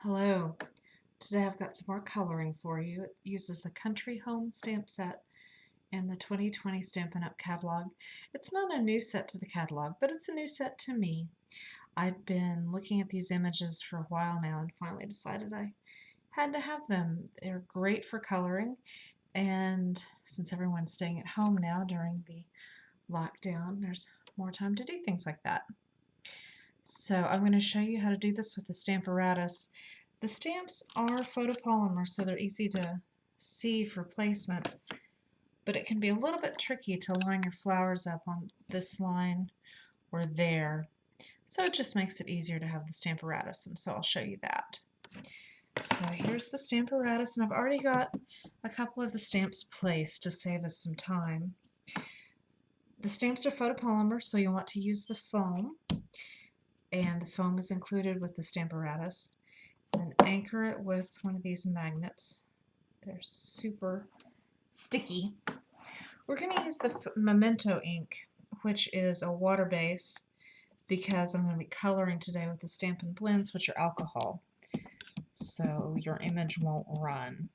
Hello. Today I've got some more coloring for you. It uses the Country Home stamp set and the 2020 Stampin' Up! Catalog. It's not a new set to the catalog, but it's a new set to me. I'd been looking at these images for a while now and finally decided I had to have them. They're great for coloring, and since everyone's staying at home now during the lockdown, there's more time to do things like that. So I'm going to show you how to do this with the Stamparatus. The stamps are photopolymer, so they're easy to see for placement, but it can be a little bit tricky to line your flowers up on this line or there. So it just makes it easier to have the Stamparatus, and so I'll show you that. So here's the Stamparatus, and I've already got a couple of the stamps placed to save us some time. The stamps are photopolymer, so you'll want to use the foam, and the foam is included with the Stamparatus. And anchor it with one of these magnets. They're super sticky. We're going to use the Memento ink, which is a water base, because I'm going to be coloring today with the Stampin Blends, which are alcohol, so your image won't run.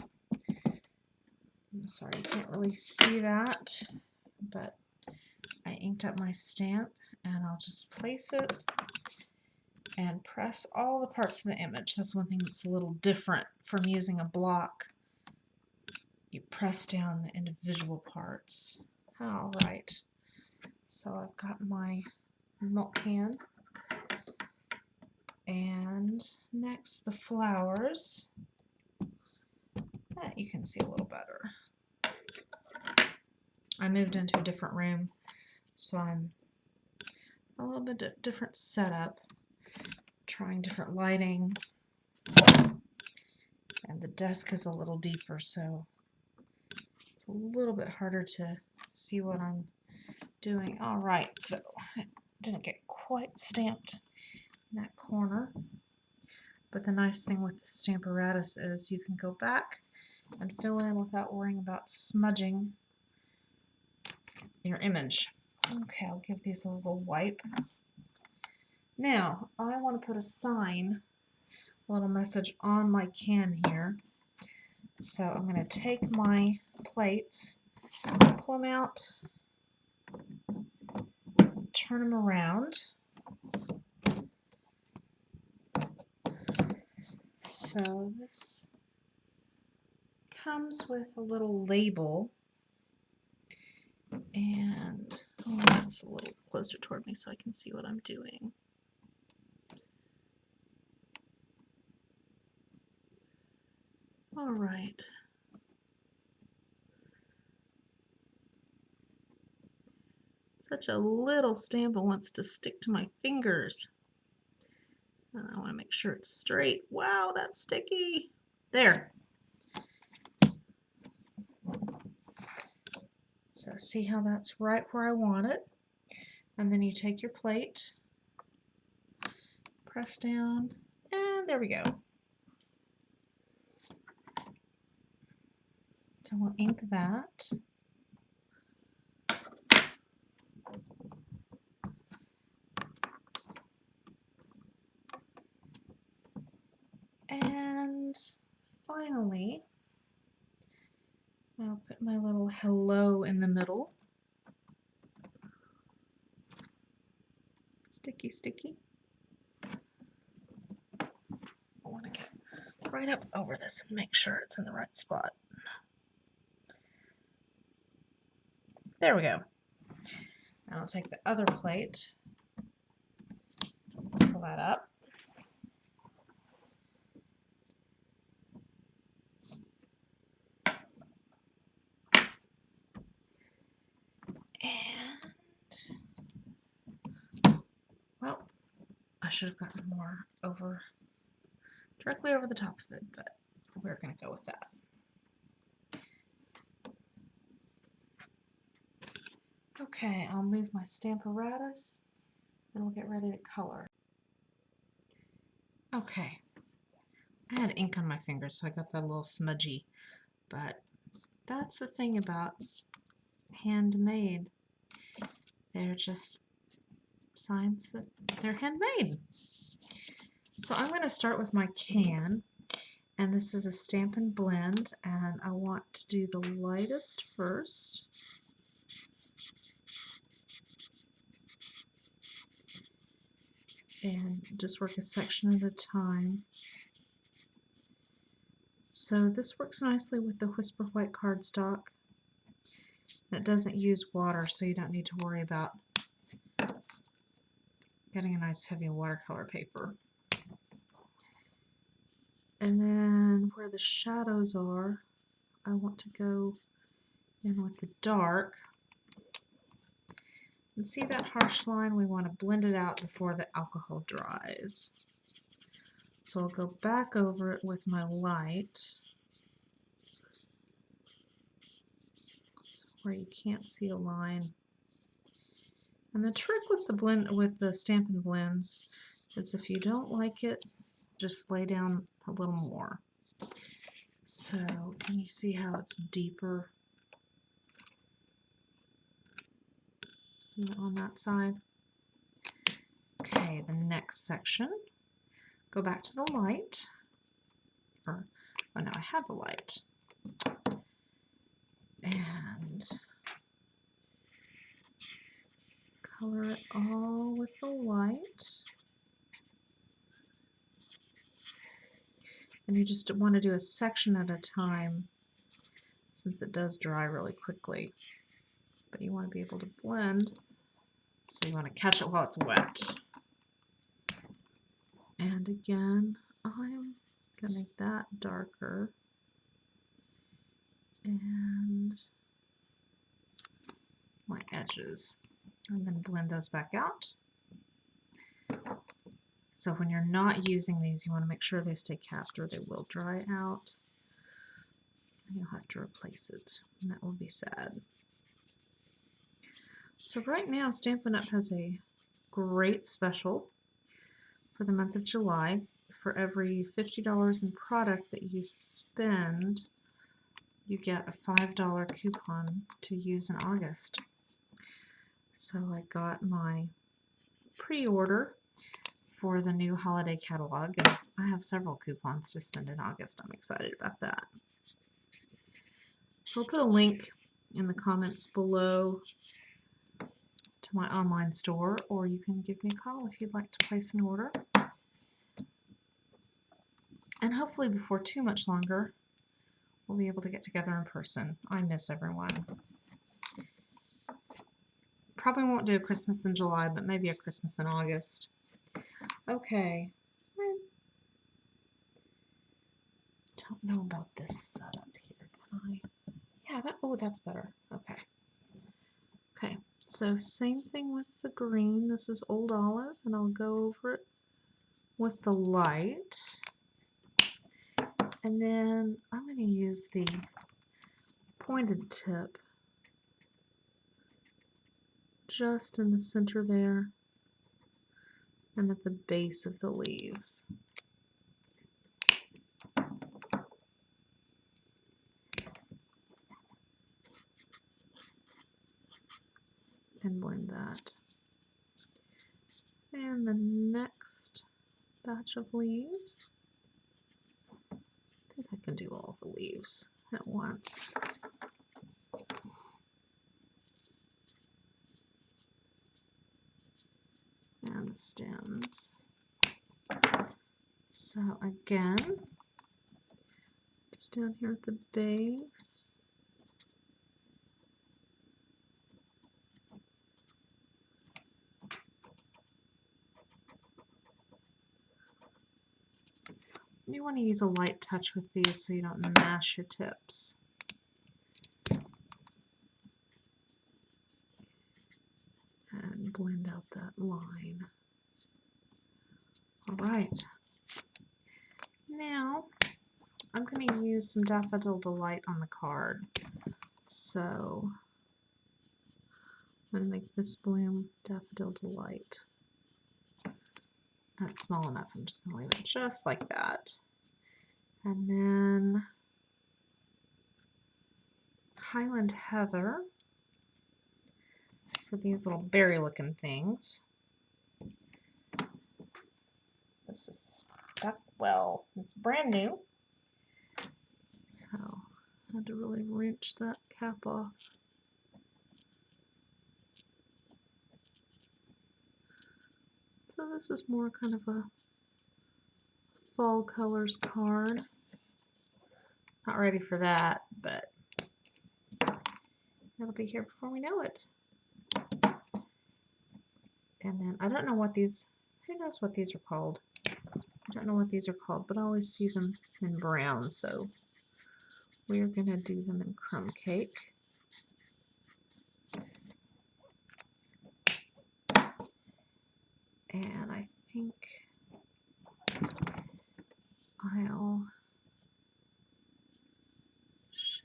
I'm sorry, you can't really see that, but I inked up my stamp, and I'll just place it and press all the parts of the image. That's one thing that's a little different from using a block. You press down the individual parts. All right, so I've got my milk can, and next the flowers. You can see a little better. I moved into a different room, so I'm a little bit different setup, trying different lighting, and the desk is a little deeper, so it's a little bit harder to see what I'm doing. All right, so it didn't get quite stamped in that corner, but the nice thing with the Stamparatus is you can go back and fill in without worrying about smudging your image. Okay, I'll give these a little wipe. Now, I want to put a sign, a little message on my can here. So I'm going to take my plates, pull them out, turn them around. So this comes with a little label, and that's a little closer toward me so I can see what I'm doing. All right. Such a little stamp, it wants to stick to my fingers. And I want to make sure it's straight. Wow, that's sticky. There. So see how that's right where I want it. And then you take your plate, press down, and there we go. So we'll ink that. And finally, I'll put my little hello in the middle. Sticky, sticky. I want to get right up over this and make sure it's in the right spot. There we go. And I'll take the other plate, pull that up. And, well, I should have gotten more over, directly over the top of it, but we're going to go with that. Okay, I'll move my Stamparatus and we'll get ready to color. Okay, I had ink on my fingers, so I got that a little smudgy, but that's the thing about handmade. They're just signs that they're handmade. So I'm going to start with my can, and this is a Stampin' Blend, and I want to do the lightest first. And just work a section at a time. So this works nicely with the Whisper White cardstock. It doesn't use water, so you don't need to worry about getting a nice heavy watercolor paper. And then where the shadows are, I want to go in with the dark. And see that harsh line? We want to blend it out before the alcohol dries. So I'll go back over it with my light, so where you can't see a line. And the trick with the Stampin' Blends is if you don't like it, just lay down a little more. So can you see how it's deeper on that side? Okay, the next section, go back to the light, or, oh no, I have the light. And color it all with the light. And you just want to do a section at a time since it does dry really quickly. But you want to be able to blend, so you want to catch it while it's wet. And again, I'm going to make that darker. And my edges. And then blend those back out. So when you're not using these, you want to make sure they stay capped or they will dry out. And you'll have to replace it, and that will be sad. So right now, Stampin' Up! Has a great special for the month of July. For every $50 in product that you spend, you get a $5 coupon to use in August. So I got my pre-order for the new holiday catalog, and I have several coupons to spend in August. I'm excited about that. So I'll put a link in the comments below to my online store, or you can give me a call if you'd like to place an order. And hopefully before too much longer, we'll be able to get together in person. I miss everyone. Probably won't do a Christmas in July, but maybe a Christmas in August. Okay. I don't know about this setup here, can I? Yeah, oh, that's better. Okay. Okay, so same thing with the green. This is Old Olive, and I'll go over it with the light. And then I'm going to use the pointed tip just in the center there and at the base of the leaves. And blend that. And the next batch of leaves, I think I can do all the leaves at once. And the stems. So again, just down here at the base. You want to use a light touch with these so you don't mash your tips. And blend out that line. All right. Now, I'm going to use some Daffodil Delight on the card. So, I'm going to make this bloom Daffodil Delight. That's small enough. I'm just going to leave it just like that. And then Highland Heather for these little berry looking things. This is stuck well. It's brand new. So I had to really wrench that cap off. So this is more kind of a fall colors card. Not ready for that, but it'll be here before we know it. And then I don't know what these, who knows what these are called? I don't know what these are called, but I always see them in brown, so we're going to do them in crumb cake. And I think I'll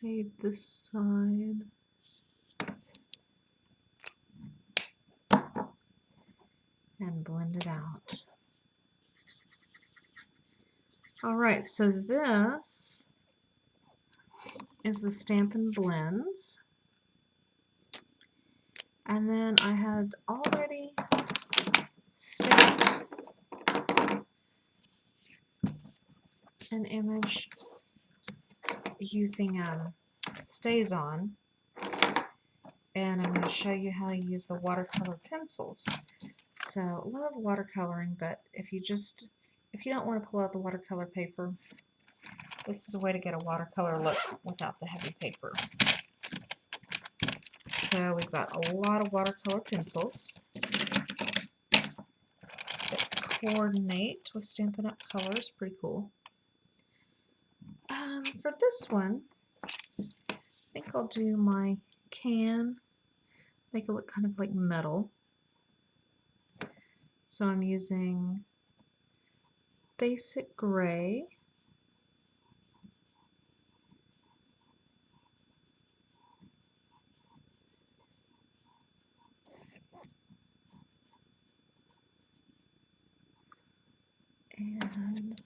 shade this side. And blend it out. Alright, so this is the Stampin Blends. And then I had already stamped an image using StazOn, and I'm going to show you how to use the watercolor pencils. So a lot of watercoloring, but if you don't want to pull out the watercolor paper, this is a way to get a watercolor look without the heavy paper. So we've got a lot of watercolor pencils that coordinate with Stampin' Up! Colors. Pretty cool. For this one, I think I'll do my can, make it look kind of like metal. So I'm using basic gray. And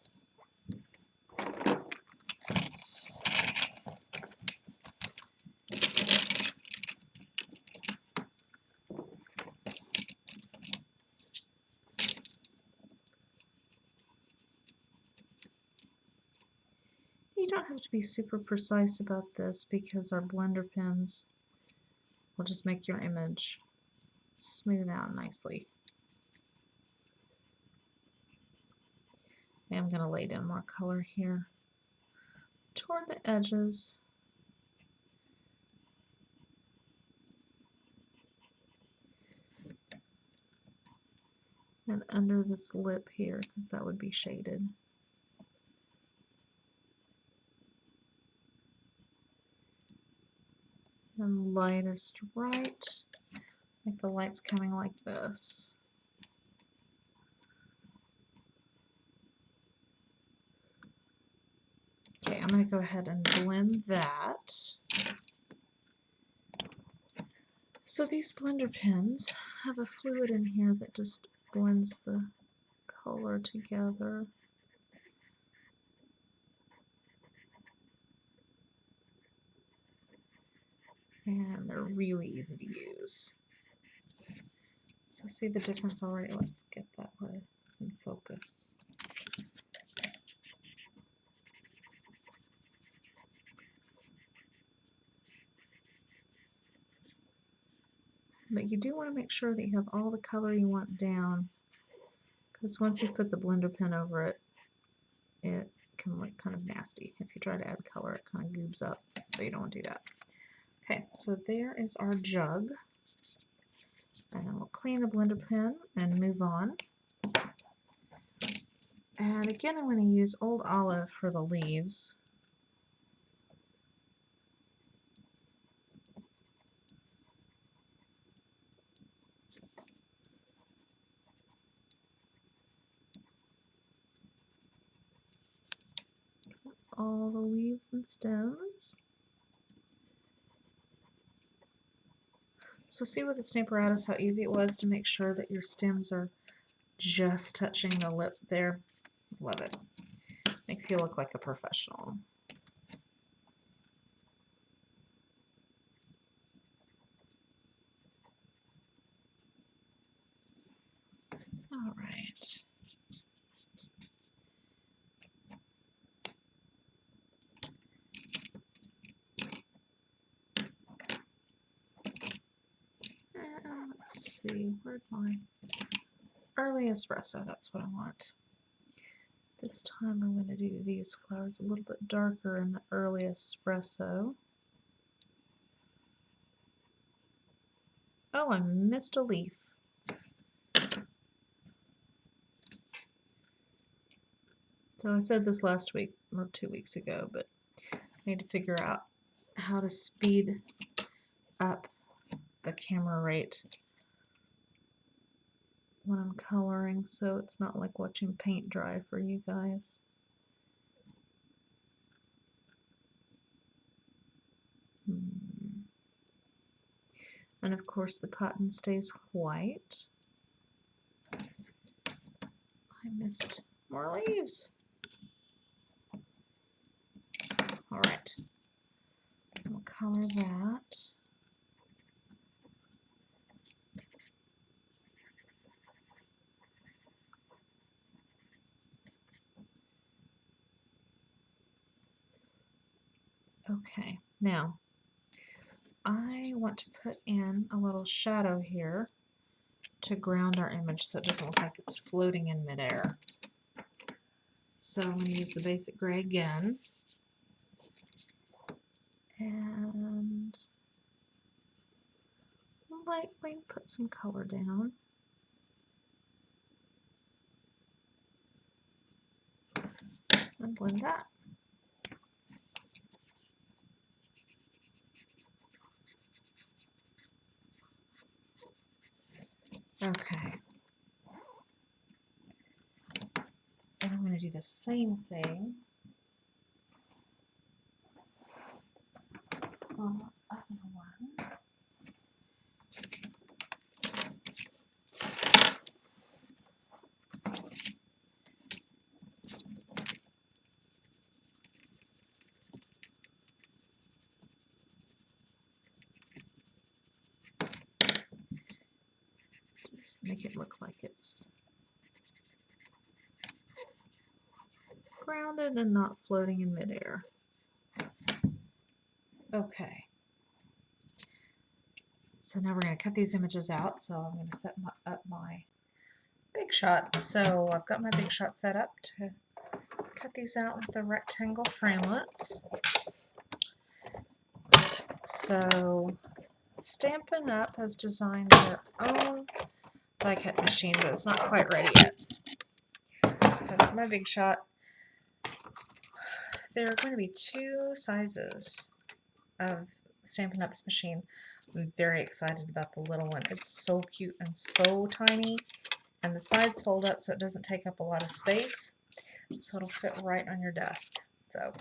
you don't have to be super precise about this because our blender pens will just make your image smooth out nicely. I'm going to lay down more color here toward the edges. And under this lip here, because that would be shaded. And lightest right, like the light's coming like this. Okay, I'm going to go ahead and blend that. So these blender pens have a fluid in here that just blends the color together. And they're really easy to use. So see the difference already? Let's get that where it's in focus. But you do want to make sure that you have all the color you want down, because once you put the blender pen over it, it can look kind of nasty. If you try to add color, it kind of goobs up, so you don't want to do that. Okay, so there is our jug. And then we'll clean the blender pen and move on. And again, I'm going to use Old Olive for the leaves. All the leaves and stems. So see with the Stamparatus how easy it was to make sure that your stems are just touching the lip there. Love it. Makes you look like a professional. All right. see, where's my early espresso? That's what I want. This time I'm going to do these flowers a little bit darker in the early espresso. Oh, I missed a leaf. So I said this last week or 2 weeks ago, but I need to figure out how to speed up the camera rate when I'm coloring so it's not like watching paint dry for you guys. And of course the cotton stays white. I missed more leaves. Alright, I'll color that. Okay, now I want to put in a little shadow here to ground our image so it doesn't look like it's floating in midair. So I'm going to use the basic gray again. And lightly put some color down. And blend that. Okay. And I'm going to do the same thing on the other one. Just make it look like it's grounded and not floating in midair. Okay. So now we're going to cut these images out. So I'm going to set up my Big Shot. So I've got my Big Shot set up to cut these out with the rectangle framelits. So Stampin' Up! Has designed their own die cut machine, but it's not quite ready yet. So I've got my Big Shot. There are going to be 2 sizes of Stampin' Up's machine. I'm very excited about the little one. It's so cute and so tiny, and the sides fold up so it doesn't take up a lot of space, so it'll fit right on your desk. So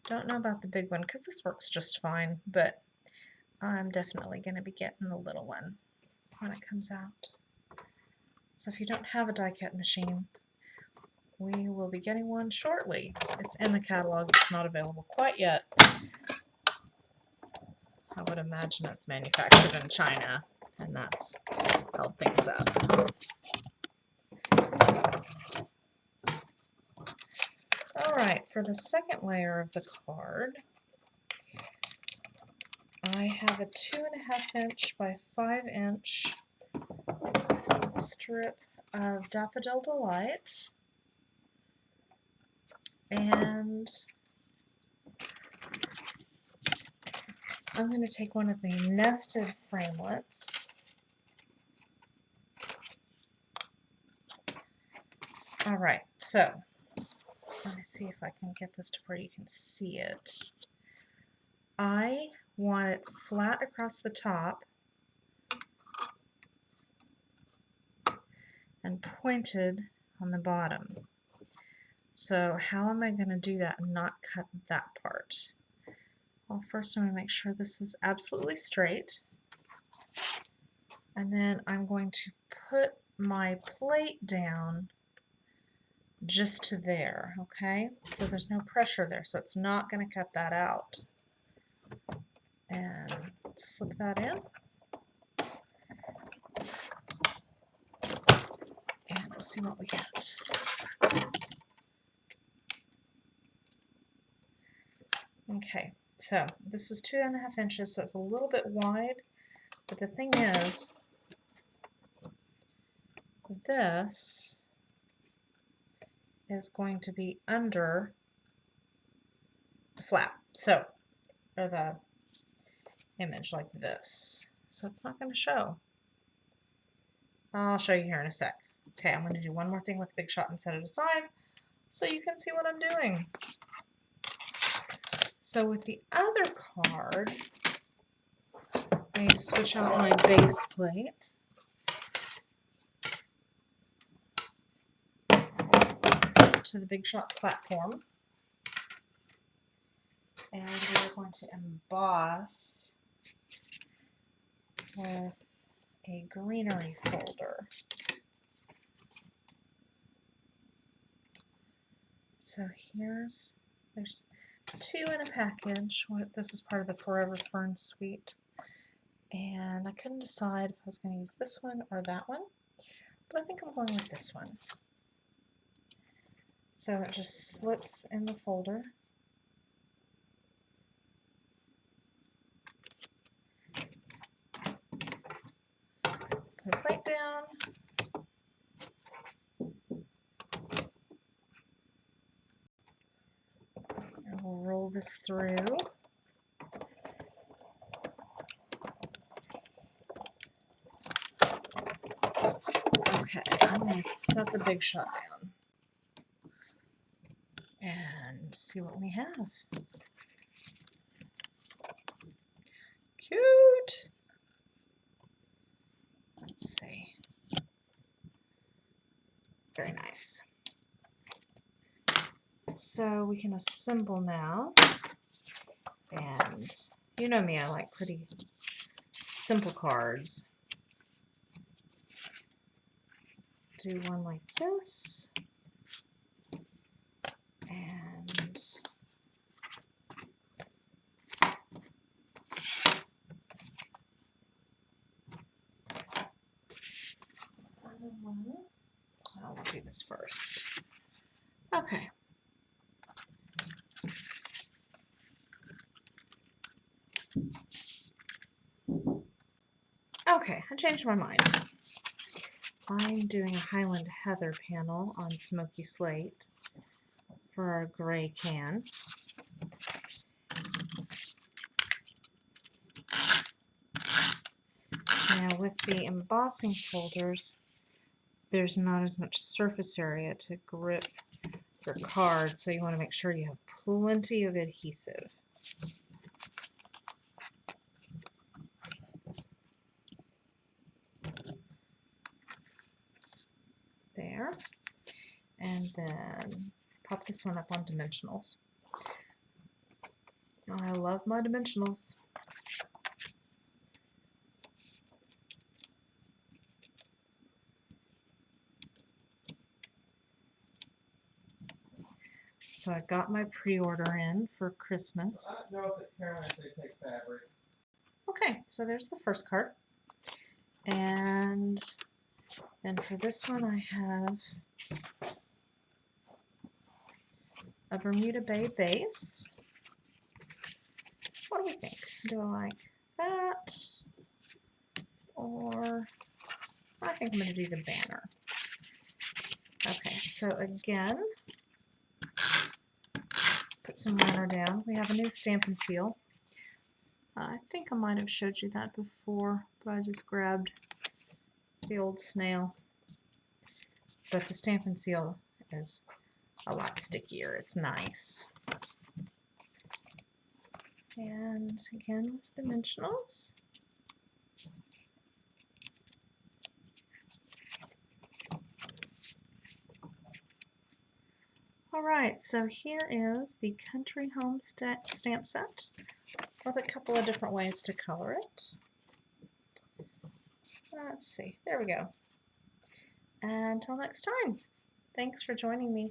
don't know about the big one because this works just fine, but I'm definitely going to be getting the little one when it comes out. So if you don't have a die cut machine, we will be getting one shortly. It's in the catalog. It's not available quite yet. I would imagine it's manufactured in China, and that's held things up. Alright, for the second layer of the card, I have a 2.5 inch by 5 inch strip of Daffodil Delight, and I'm going to take one of the nested framelits Alright, so let me see if I can get this to where you can see it. I want it flat across the top and pointed on the bottom. So how am I going to do that and not cut that part? Well, first I'm going to make sure this is absolutely straight, and then I'm going to put my plate down just to there, okay? So there's no pressure there, so it's not going to cut that out. And slip that in. And we'll see what we get. Okay, so this is 2.5 inches, so it's a little bit wide, but the thing is, this is going to be under the flap, so, or the image like this. So it's not going to show. I'll show you here in a sec. Okay, I'm going to do one more thing with Big Shot and set it aside so you can see what I'm doing. So with the other card, I need to switch out my base plate. To the Big Shot platform. And we're going to emboss with a greenery folder. So there's 2 in a package. This is part of the Forever Fern suite. And I couldn't decide if I was going to use this one or that one, but I think I'm going with this one. So it just slips in the folder. Put a plate down. And we'll roll this through. Okay, I'm going to set the Big Shot down and see what we have. Cute! Let's see. Very nice. So we can assemble now. And you know me, I like pretty simple cards. Do one like this. And I'll do this first. Okay. Okay, I changed my mind. I'm doing a Highland Heather panel on Smoky Slate for our gray can. Now with the embossing folders, there's not as much surface area to grip your card, so you want to make sure you have plenty of adhesive. There. And then pop this one up on dimensionals. I love my dimensionals. So I got my pre-order in for Christmas. Okay, so there's the first card. And then for this one I have a Bermuda Bay base. What do we think? Do I like that? Or I think I'm going to do the banner. Okay, so again, put some liner down. We have a new Stampin' Seal. I think I might have showed you that before, but I just grabbed the old snail. But the Stampin' Seal is a lot stickier. It's nice. And again, with dimensionals. Alright, so here is the Country Home stamp set with a couple of different ways to color it. Let's see, there we go. Until next time, thanks for joining me.